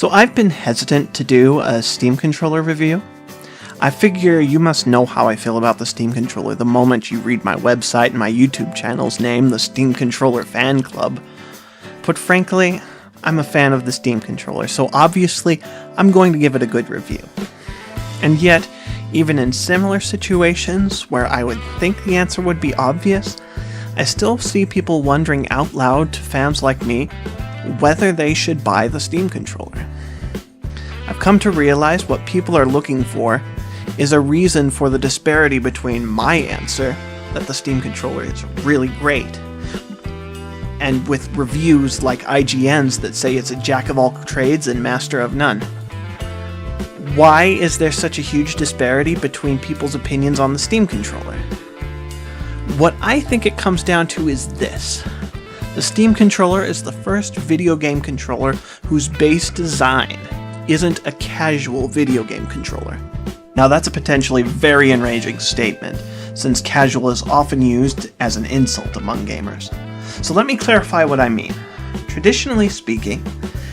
So I've been hesitant to do a Steam controller review. I figure you must know how I feel about the Steam controller the moment you read my website and my YouTube channel's name, the Steam Controller Fan Club. But frankly, I'm a fan of the Steam controller, so obviously I'm going to give it a good review. And yet, even in similar situations where I would think the answer would be obvious, I still see people wondering out loud to fans like me whether they should buy the Steam controller. I've come to realize what people are looking for is a reason for the disparity between my answer, that the Steam controller is really great, and with reviews like IGN's that say it's a jack of all trades and master of none. Why is there such a huge disparity between people's opinions on the Steam controller? What I think it comes down to is this. The Steam controller is the first video game controller whose base design isn't a casual video game controller. Now that's a potentially very enraging statement, since casual is often used as an insult among gamers. So let me clarify what I mean. Traditionally speaking,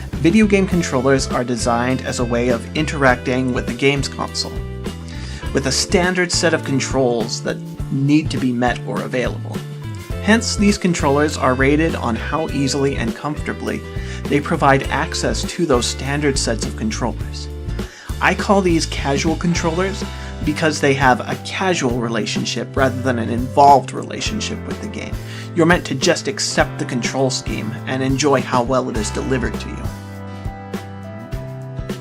video game controllers are designed as a way of interacting with the game's console, with a standard set of controls that need to be met or available. Hence, these controllers are rated on how easily and comfortably they provide access to those standard sets of controllers. I call these casual controllers because they have a casual relationship rather than an involved relationship with the game. You're meant to just accept the control scheme and enjoy how well it is delivered to you.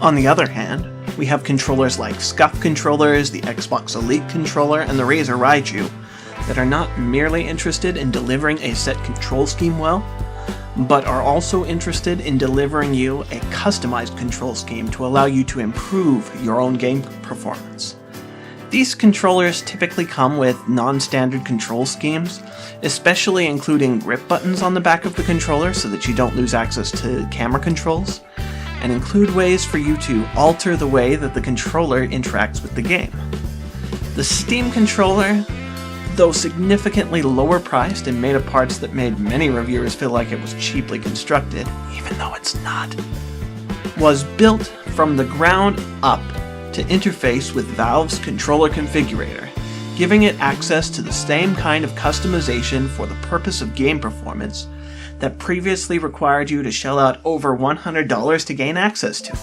On the other hand, we have controllers like SCUF controllers, the Xbox Elite controller, and the Razer Raiju that are not merely interested in delivering a set control scheme well, but are also interested in delivering you a customized control scheme to allow you to improve your own game performance. These controllers typically come with non-standard control schemes, especially including grip buttons on the back of the controller so that you don't lose access to camera controls, and include ways for you to alter the way that the controller interacts with the game. The Steam controller, though significantly lower priced and made of parts that made many reviewers feel like it was cheaply constructed, even though it's not, was built from the ground up to interface with Valve's controller configurator, giving it access to the same kind of customization for the purpose of game performance that previously required you to shell out over $100 to gain access to.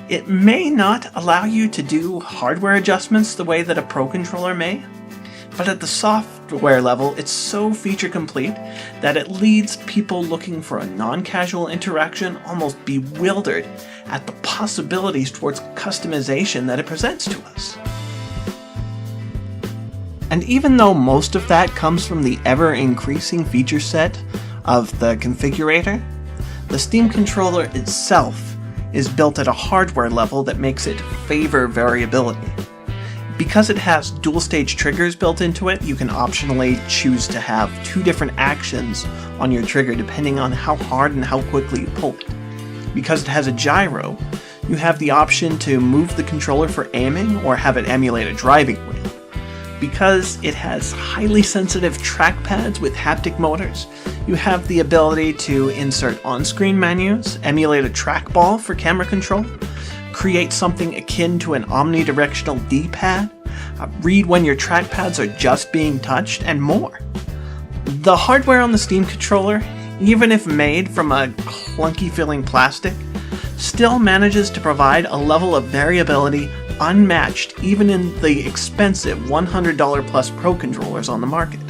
It may not allow you to do hardware adjustments the way that a Pro controller may, but at the software level, it's so feature complete that it leaves people looking for a non-casual interaction almost bewildered at the possibilities towards customization that it presents to us. And even though most of that comes from the ever-increasing feature set of the configurator, the Steam controller itself is built at a hardware level that makes it favor variability. Because it has dual-stage triggers built into it, you can optionally choose to have two different actions on your trigger depending on how hard and how quickly you pull it. Because it has a gyro, you have the option to move the controller for aiming or have it emulate a driving wheel. Because it has highly sensitive trackpads with haptic motors, you have the ability to insert on-screen menus, emulate a trackball for camera control, create something akin to an omnidirectional D-pad, read when your trackpads are just being touched, and more. The hardware on the Steam controller, even if made from a clunky-feeling plastic, still manages to provide a level of variability unmatched even in the expensive $100 plus Pro controllers on the market.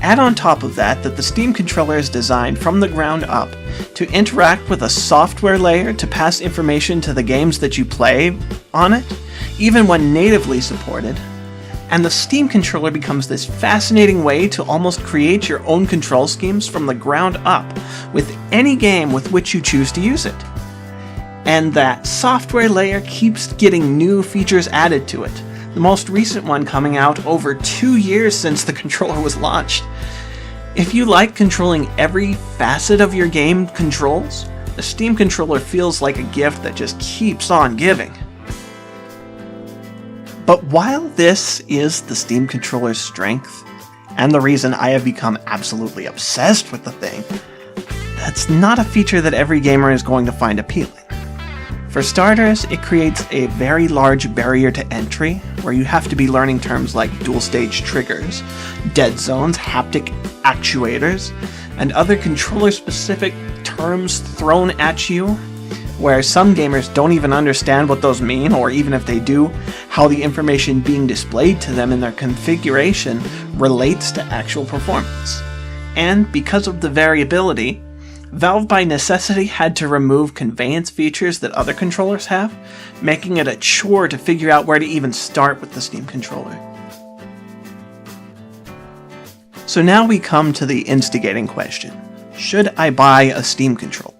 Add on top of that the Steam controller is designed from the ground up to interact with a software layer to pass information to the games that you play on it, even when natively supported, and the Steam controller becomes this fascinating way to almost create your own control schemes from the ground up with any game with which you choose to use it. And that software layer keeps getting new features added to it, the most recent one coming out over 2 years since the controller was launched. If you like controlling every facet of your game controls, the Steam controller feels like a gift that just keeps on giving. But while this is the Steam controller's strength, and the reason I have become absolutely obsessed with the thing, that's not a feature that every gamer is going to find appealing. For starters, it creates a very large barrier to entry, where you have to be learning terms like dual-stage triggers, dead zones, haptic actuators, and other controller-specific terms thrown at you, where some gamers don't even understand what those mean, or even if they do, how the information being displayed to them in their configuration relates to actual performance. And because of the variability, Valve by necessity had to remove conveyance features that other controllers have, making it a chore to figure out where to even start with the Steam controller. So now we come to the instigating question: should I buy a Steam controller?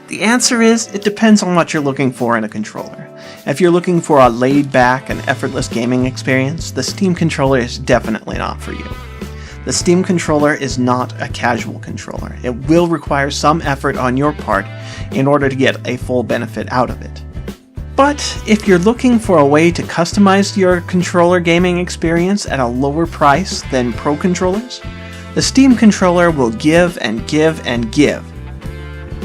The answer is, it depends on what you're looking for in a controller. If you're looking for a laid-back and effortless gaming experience, the Steam controller is definitely not for you. The Steam controller is not a casual controller. It will require some effort on your part in order to get a full benefit out of it. But if you're looking for a way to customize your controller gaming experience at a lower price than Pro controllers, the Steam controller will give and give and give.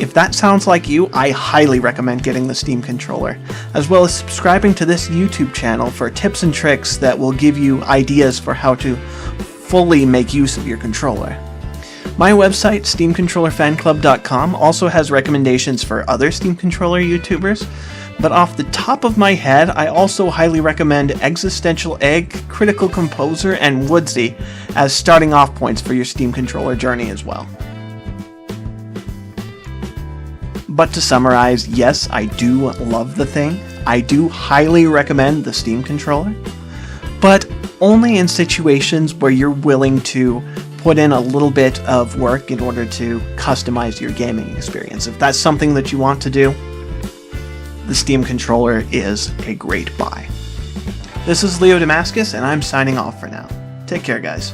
If that sounds like you, I highly recommend getting the Steam controller, as well as subscribing to this YouTube channel for tips and tricks that will give you ideas for how to fully make use of your controller. My website, SteamControllerFanClub.com, also has recommendations for other Steam controller YouTubers, but off the top of my head, I also highly recommend Existential Egg, Critical Composer, and Woodsy as starting off points for your Steam controller journey as well. But to summarize, yes, I do love the thing. I do highly recommend the Steam controller, but only in situations where you're willing to put in a little bit of work in order to customize your gaming experience. If that's something that you want to do, the Steam controller is a great buy. This is Leo Damascus, and I'm signing off for now. Take care, guys.